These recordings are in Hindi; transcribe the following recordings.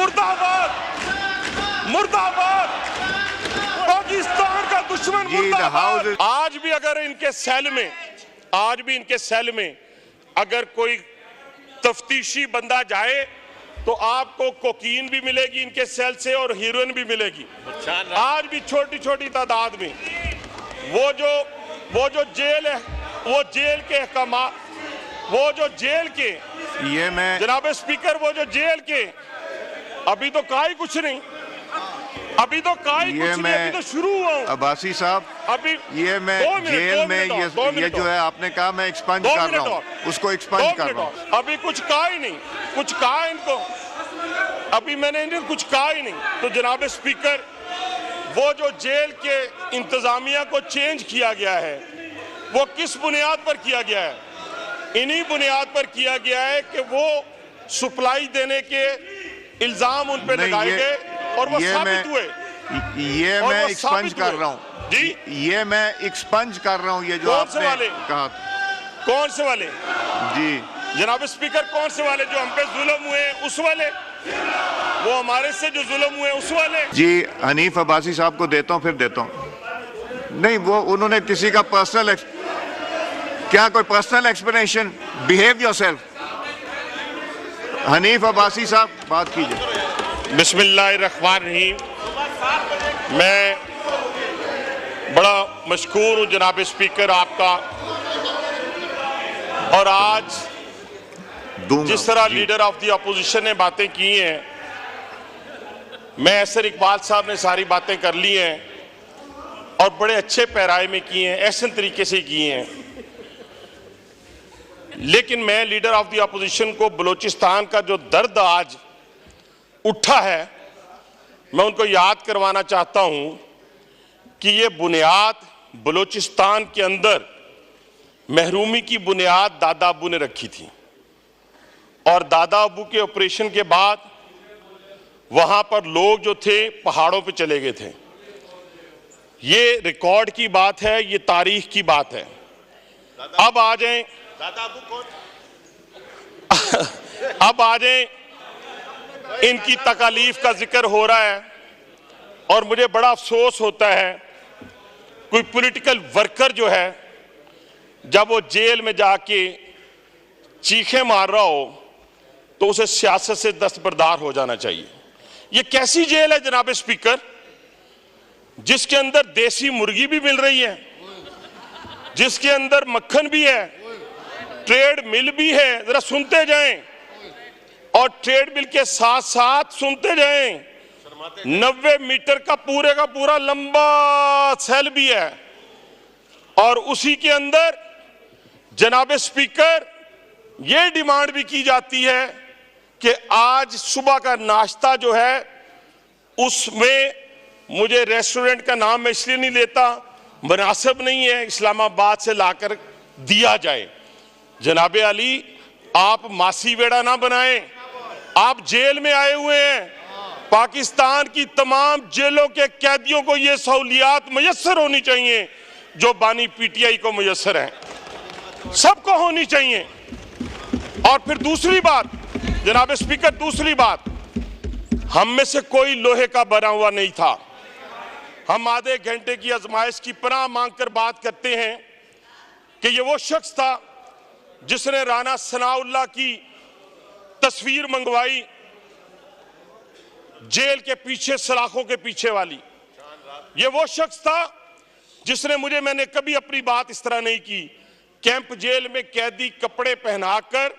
मुर्दाबाद, मुर्दाबाद, पाकिस्तान का दुश्मन मुर्दाबाद। आज भी अगर इनके सेल में अगर कोई तफ्तीशी बंदा जाए तो आपको कोकीन भी मिलेगी इनके सेल से और हीरोइन भी मिलेगी। आज भी छोटी छोटी तादाद में वो जो जेल है, वो जेल के अहकाम, वो जो जेल के, ये मैं जनाब स्पीकर, वो जो जेल के, अभी तो कहा ही कुछ नहीं, अभी तो कहा ही कुछ नहीं, अभी तो शुरू हुआ हूं। अब्बासी साहब, अभी ये मैं जेल में ये जो है आपने कहा मैं एक्सपंज कर रहा हूँ, उसको एक्सपंज कर रहा हूँ। अभी कुछ कहा ही नहीं, कुछ कहा इनको, अभी मैंने इन्हें कुछ कहा ही नहीं। तो जनाब स्पीकर, वो जो जेल के इंतजामिया को चेंज किया गया है, वो किस बुनियाद पर किया गया है? इन्हीं बुनियाद पर किया गया है कि वो सप्लाई देने के इल्जाम उन पे लगाए गए और वो साबित हुए। ये मैं एक्सपंज कर रहा हूँ जी, ये मैं एक्सपंज कर रहा हूँ। ये जो आपने कहा, कौन से वाले जी जनाब स्पीकर, कौन से वाले? जो हम पे जुल्म हुए उस वाले, वो हमारे से जो जुल्म हुए उस वाले? जी, हनीफ अब्बासी साहब को देता हूँ, फिर देता हूँ। नहीं, वो उन्होंने किसी का पर्सनल, क्या कोई personal explanation? Behave yourself. Hanif Abbasi साहब, बात कीजिए। बिस्मिल्लाहिर्रहमानिर्रहीम। मैं बड़ा मशकूर हूँ जनाब स्पीकर आपका, और आज जिस तरह लीडर ऑफ द अपोजिशन ने बातें की हैं, मैं ऐसर इकबाल साहब ने सारी बातें कर ली हैं और बड़े अच्छे पैराए में की हैं, ऐसे तरीके से की हैं। लेकिन मैं लीडर ऑफ द अपोजिशन को बलूचिस्तान का जो दर्द आज उठा है, मैं उनको याद करवाना चाहता हूं कि ये बुनियाद बलूचिस्तान के अंदर महरूमी की बुनियाद दादा अबू ने रखी थी, और दादा अबू के ऑपरेशन के बाद वहां पर लोग जो थे पहाड़ों पे चले गए थे। ये रिकॉर्ड की बात है, ये तारीख की बात है। अब आ जाएं, दादा अबू कौन? अब आ जाएं, इनकी तकालीफ का जिक्र हो रहा है और मुझे बड़ा अफसोस होता है, कोई पॉलिटिकल वर्कर जो है जब वो जेल में जाके चीखें मार रहा हो तो उसे सियासत से दस्तबरदार हो जाना चाहिए। ये कैसी जेल है जनाब स्पीकर, जिसके अंदर देसी मुर्गी भी मिल रही है, जिसके अंदर मक्खन भी है, ट्रेड मिल भी है, जरा सुनते जाएं, और ट्रेड मिल के साथ साथ सुनते जाएं, 90 मीटर का पूरा लंबा सेल भी है, और उसी के अंदर जनाब स्पीकर ये डिमांड भी की जाती है कि आज सुबह का नाश्ता जो है उसमें, मुझे रेस्टोरेंट का नाम मैं इसलिए नहीं लेता, मुनासिब नहीं है, इस्लामाबाद से लाकर दिया जाए। जनाब अली, आप मासी वेड़ा ना बनाएं, आप जेल में आए हुए हैं। पाकिस्तान की तमाम जेलों के कैदियों को ये सहूलियात मुयस्सर होनी चाहिए जो बानी पीटीआई को मुयस्सर हैं, सबको होनी चाहिए। और फिर दूसरी बात जनाब स्पीकर, दूसरी बात, हम में से कोई लोहे का बना हुआ नहीं था। हम आधे घंटे की आजमाइश की पनाह मांगकर बात करते हैं कि ये वो शख्स था जिसने राना सनाउल्लाह की तस्वीर मंगवाई, जेल के पीछे, सलाखों के पीछे वाली। ये वो शख्स था जिसने मुझे, मैंने कभी अपनी बात इस तरह नहीं की, कैंप जेल में कैदी कपड़े पहनाकर,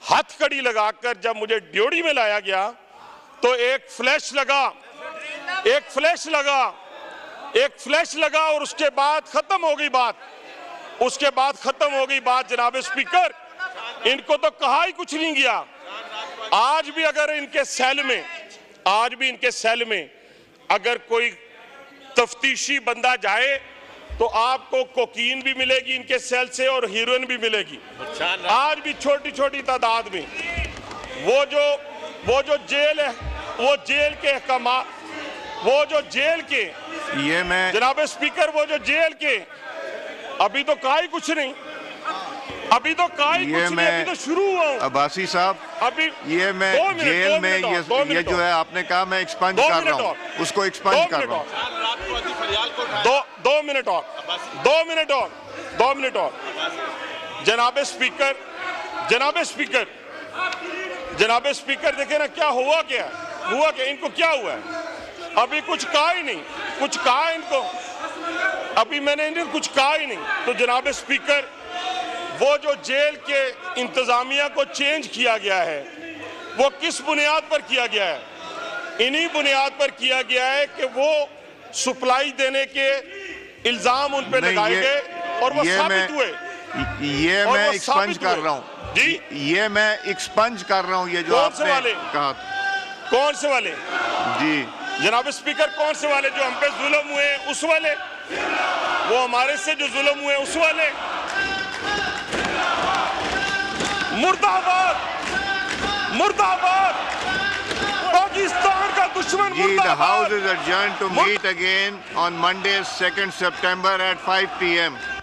हथकड़ी लगाकर जब मुझे ड्योढ़ी में लाया गया तो एक फ्लैश लगा और उसके बाद खत्म हो गई बात। जनाब स्पीकर, इनको तो कहा ही कुछ नहीं गया। आज भी इनके सेल में अगर कोई तफ्तीशी बंदा जाए तो आपको कोकीन भी मिलेगी इनके सेल से और हीरोइन भी मिलेगी। आज भी छोटी छोटी तादाद में वो जो जेल है, वो जेल के अहकाम, वो जो जेल के, ये मैं जनाब स्पीकर, वो जो जेल के, अभी तो कहा ही कुछ नहीं, अभी तो काई ये कुछ नहीं, मैं- अभी तो शुरू हुआ हूं। अब्बासी साहब, अभी ये मैं 2 मिनट, जेल 2 में मिनट और, ये 2 मिनट जो और। है आपने कहा मैं एक्सपंज 2 कर मिनट रहा और। हूँ, उसको एक्सपंज 2 कर मिनट रहा और, हूँ। 2 मिनट और, 2 मिनट और, 2 मिनट और। जनाबे स्पीकर, जनाबे स्पीकर, जनाबे स्पीकर, देखे ना क्या हुआ, क्या हुआ, क्या इनको क्या हुआ है? अभी कुछ कहा ही नहीं, कुछ कहा इनको, अभी मैंने इन्हें कुछ कहा ही नहीं। तो जनाबे स्पीकर, वो जो जेल के इंतजामिया को चेंज किया गया है, वो किस बुनियाद पर किया गया है? इन्हीं बुनियाद पर किया गया है कि वो सप्लाई देने के इल्जाम उन पे नहीं, लगाए ये- गए और वो ये साबित हुए। ये और मैं वो एक्सपंज साबित कर हुए। रहा हूँ जी, ये मैं एक्सपंज कर रहा हूँ, ये जो कौन से आपने वाले? कहा। कौन से वाले? जी, जनाब स्पीकर, कौन से वाले? जो हम पे जुल्म हुए उस वाले? वो हमारे से जो जुल्म हुए उस वाले? मुर्दाबाद, मुर्दाबाद, पाकिस्तान का दुश्मन जी, the मुर्दाबाद। house is adjourned to meet again on Monday, 2nd September at 5 p.m.